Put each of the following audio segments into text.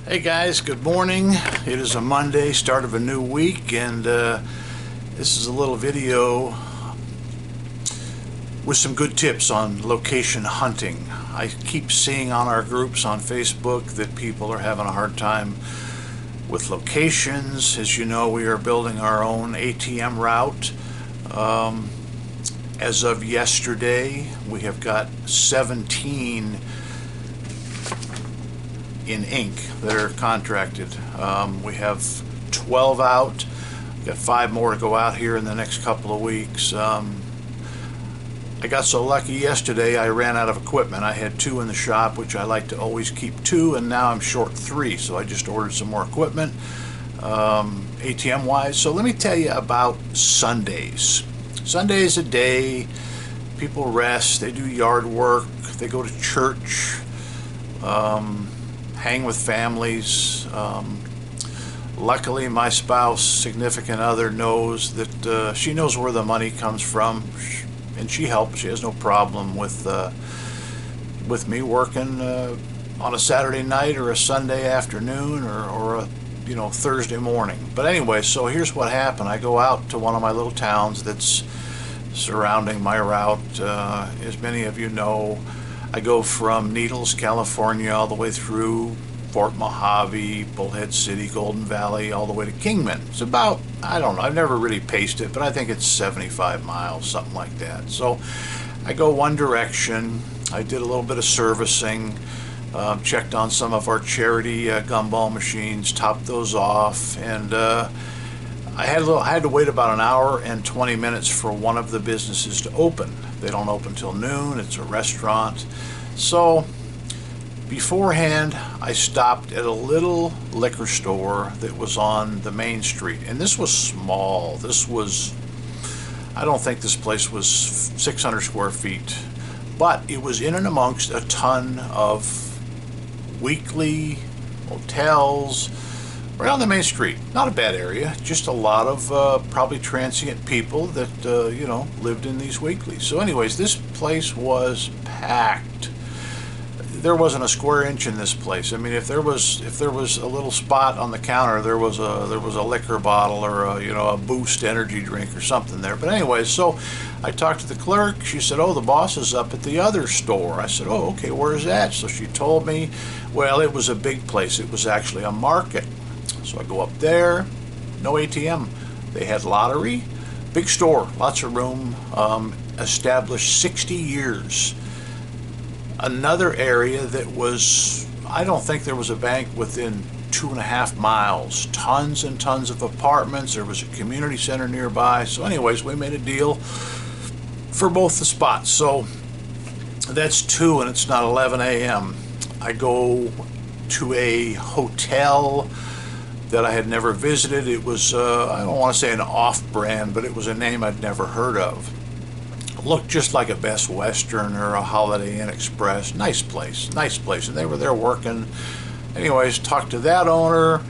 Hey guys, good morning. It is a Monday, start of a new week, and this is a little video with some good tips on location hunting. I keep seeing on our groups on Facebook that people are having a hard time with locations. As you know, we are building our own ATM route. As of yesterday, we have got 17 in ink that are contracted. We have 12 out. We've got 5 more to go out here in the next couple of weeks. I got so lucky yesterday I ran out of equipment. I had 2 in the shop, which I like to always keep 2, and now I'm short 3, so I just ordered some more equipment ATM wise. So let me tell you about Sundays. Sunday is a day people rest, they do yard work, they go to church, hang with families. Luckily, my spouse, significant other, knows that she knows where the money comes from, and she helps. She has no problem with me working on a Saturday night or a Sunday afternoon or a Thursday morning. But anyway, so here's what happened. I go out to one of my little towns that's surrounding my route. As many of you know, I go from Needles, California, all the way through Fort Mojave, Bullhead City, Golden Valley, all the way to Kingman. It's about, I don't know, I've never really paced it, but I think it's 75 miles, something like that. So I go one direction. I did a little bit of servicing, checked on some of our charity gumball machines, topped those off, and I had to wait about an hour and 20 minutes for one of the businesses to open. They don't open till noon. It's a restaurant. So beforehand, I stopped at a little liquor store that was on the main street. And this was small. I don't think this place was 600 square feet. But it was in and amongst a ton of weekly hotels, right on the main street. Not a bad area, just a lot of probably transient people that lived in these weeklies. So anyways, this place was packed. There wasn't a square inch in this place. I mean, if there was a little spot on the counter, there was a liquor bottle or a Boost energy drink or something there. But anyways, so I talked to the clerk. She said, "Oh, the boss is up at the other store." I said, "Oh, okay, where's that?" So she told me, well, it was a big place. It was actually a market. So I go up there, no ATM. They had lottery, big store, lots of room, established 60 years. Another area that was, I don't think there was a bank within 2.5 miles. Tons and tons of apartments. There was a community center nearby. So anyways, we made a deal for both the spots. So that's 2 and it's not 11 a.m. I go to a hotel that I had never visited. It was, I don't want to say an off-brand, but it was a name I'd never heard of. It looked just like a Best Western or a Holiday Inn Express. Nice place. And they were there working. Anyways, talked to that owner.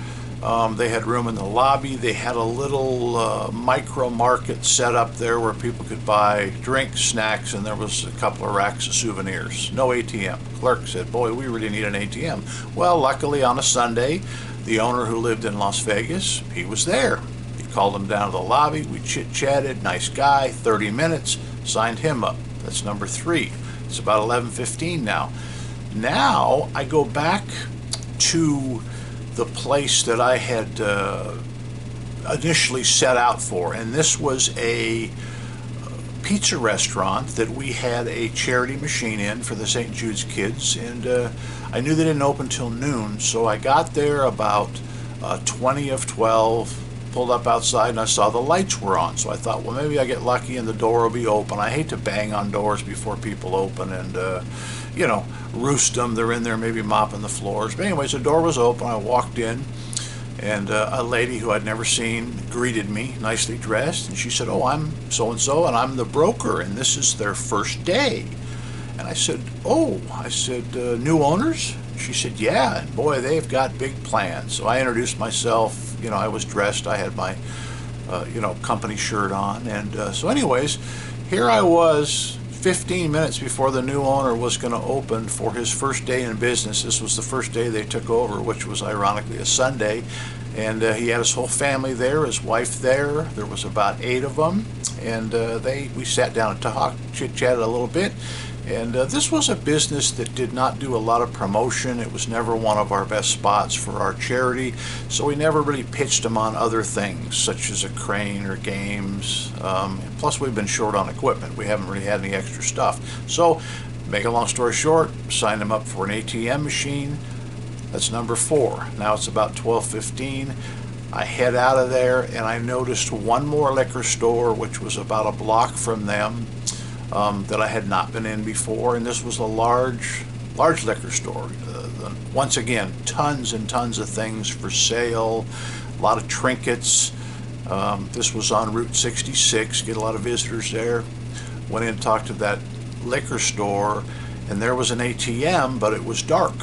They had room in the lobby. They had a little micro market set up there where people could buy drinks, snacks, and there was a couple of racks of souvenirs. No ATM. Clerk said, "Boy, we really need an ATM." Well, luckily on a Sunday, the owner who lived in Las Vegas, he was there. He called him down to the lobby. We chit-chatted. Nice guy. 30 minutes. Signed him up. That's number 3. It's about 11:15 now. Now I go back to the place that I had initially set out for, and this was a pizza restaurant that we had a charity machine in for the St. Jude's kids, and I knew they didn't open till noon, so I got there about 20 of 12, pulled up outside, and I saw the lights were on. So I thought, well, maybe I get lucky and the door will be open. I hate to bang on doors before people open and roost them. They're in there maybe mopping the floors. But anyways, the door was open. I walked in, and a lady who I'd never seen greeted me, nicely dressed, and she said, "Oh, I'm so-and-so, and I'm the broker, and this is their first day." And I said, "Oh," I said, "New owners?" She said, "Yeah, and boy, they've got big plans." So I introduced myself. I was dressed. I had my, company shirt on. And so anyways, here I was 15 minutes before the new owner was going to open for his first day in business. This was the first day they took over, which was ironically a Sunday. And he had his whole family there, his wife there. There was about 8 of them. And we sat down and talked, chit-chatted a little bit. And this was a business that did not do a lot of promotion. It was never one of our best spots for our charity, so we never really pitched them on other things, such as a crane or games. Plus, we've been short on equipment. We haven't really had any extra stuff. So, make a long story short, signed them up for an ATM machine. That's number 4. Now it's about 12:15. I head out of there, and I noticed one more liquor store, which was about a block from them, that I had not been in before, and this was a large liquor store. Once again, tons and tons of things for sale, a lot of trinkets. This was on Route 66, get a lot of visitors there. Went in and talked to that liquor store, and there was an ATM, but it was dark.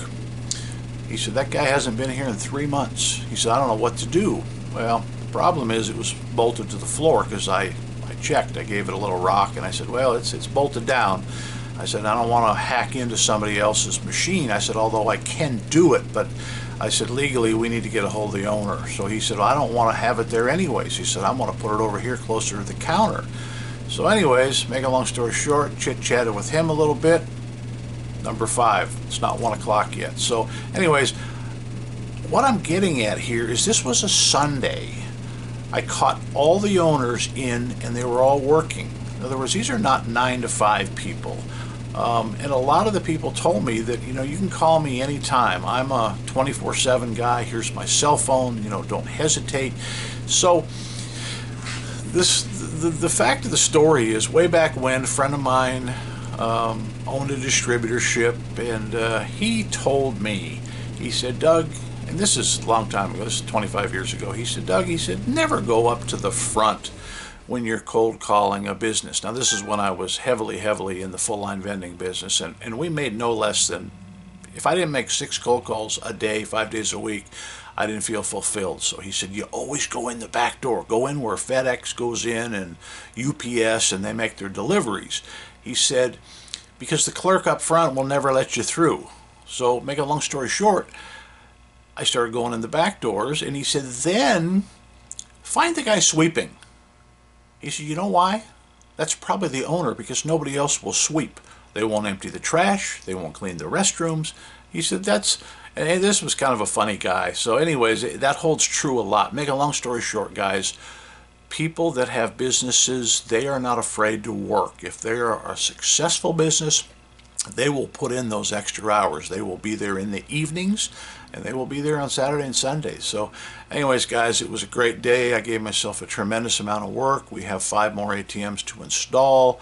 He said, that guy hasn't been here in 3 months. He said, I don't know what to do. Well, the problem is it was bolted to the floor, because I checked. I gave it a little rock, and I said, well, it's bolted down. I said, I don't want to hack into somebody else's machine. I said, although I can do it, but I said, legally, we need to get a hold of the owner. So he said, well, I don't want to have it there anyways. He said, I'm going to put it over here closer to the counter. So anyways, make a long story short, chit-chatted with him a little bit. Number 5. It's not 1 o'clock yet. So anyways, what I'm getting at here is this was a Sunday. I caught all the owners in, and they were all working. In other words, these are not 9 to 5 people. And a lot of the people told me that, you can call me anytime. I'm a 24/7 guy. Here's my cell phone. Don't hesitate. So the fact of the story is, way back when, a friend of mine owned a distributorship, and he told me, he said, Doug, and this is a long time ago, this is 25 years ago, he said, Doug, he said, never go up to the front when you're cold calling a business. Now, this is when I was heavily in the full line vending business, and we made no less than, if I didn't make 6 cold calls a day, 5 days a week, I didn't feel fulfilled. So he said, you always go in the back door. Go in where FedEx goes in and UPS, and they make their deliveries. He said, because the clerk up front will never let you through. So, make a long story short, I started going in the back doors, and he said, then find the guy sweeping. He said, you know why? That's probably the owner, because nobody else will sweep. They won't empty the trash. They won't clean the restrooms. He said, and this was kind of a funny guy. So anyways, that holds true a lot. Make a long story short, guys, people that have businesses, they are not afraid to work. If they are a successful business, they will put in those extra hours. They will be there in the evenings, and they will be there on Saturday and Sunday. So anyways, guys, it was a great day. I gave myself a tremendous amount of work. We have 5 more ATMs to install,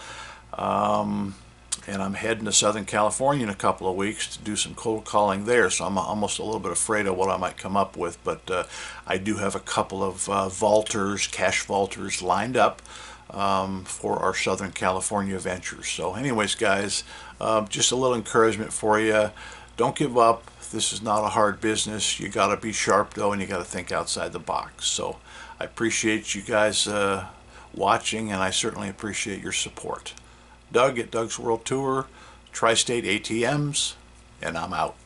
and I'm heading to Southern California in a couple of weeks to do some cold calling there. So I'm almost a little bit afraid of what I might come up with, but I do have a couple of vaulters, cash vaulters lined up for our Southern California ventures. So anyways, guys, just a little encouragement for you. Don't give up. This is not a hard business. You got to be sharp, though, and you got to think outside the box. So I appreciate you guys watching, and I certainly appreciate your support. Doug at Doug's World Tour, Tri-State ATMs, and I'm out.